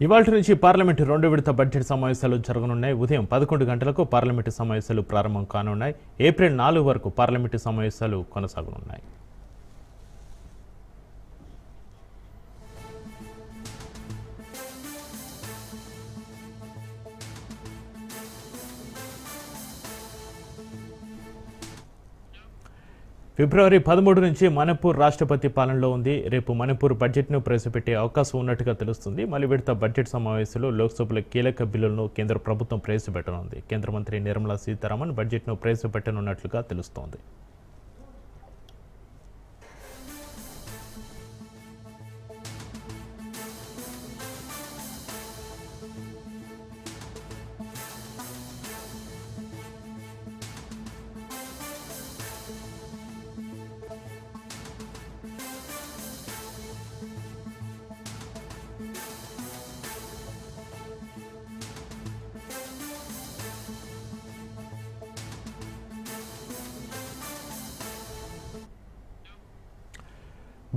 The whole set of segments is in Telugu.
ఇవాల్టి నుంచి పార్లమెంటు 2 విడత బడ్జెట్ సమావేశాలు జరగనున్నాయి. ఉదయం 11 గంటలకు పార్లమెంటు సమావేశాలు ప్రారంభం కానున్నాయి. ఏప్రిల్ 4 వరకు పార్లమెంటు సమావేశాలు కొనసాగనున్నాయి. ఫిబ్రవరి 13 నుంచి మణిపూర్ రాష్ట్రపతి పాలనలో ఉంది. రేపు మణిపూర్ బడ్జెట్ను ప్రవేశపెట్టే అవకాశం ఉన్నట్టుగా తెలుస్తుంది. మలి విడత బడ్జెట్ సమావేశంలో లోక్సభలో కీలక బిల్లులను కేంద్ర ప్రభుత్వం ప్రవేశపెట్టనుంది. కేంద్ర మంత్రి నిర్మలా సీతారామన్ బడ్జెట్ను ప్రవేశపెట్టనున్నట్లుగా తెలుస్తోంది.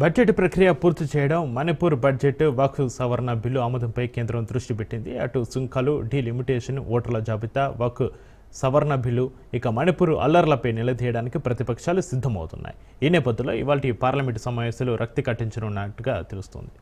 బడ్జెట్ ప్రక్రియ పూర్తి చేయడం, మణిపూర్ బడ్జెట్ వక్ఫ్ సవరణ బిల్లు ఆమోదంపై కేంద్రం దృష్టి పెట్టింది. అటు సుంకాలు, డీలిమిటేషన్, ఓటర్ల జాబితా, వక్ఫ్ సవరణ బిల్లు, ఇక మణిపూర్ అల్లర్లపై నిలదీయడానికి ప్రతిపక్షాలు సిద్ధమవుతున్నాయి. ఈ నేపథ్యంలో ఇవాళ పార్లమెంటు సమావేశాలు రక్తి కట్టించనున్నట్టుగా తెలుస్తోంది.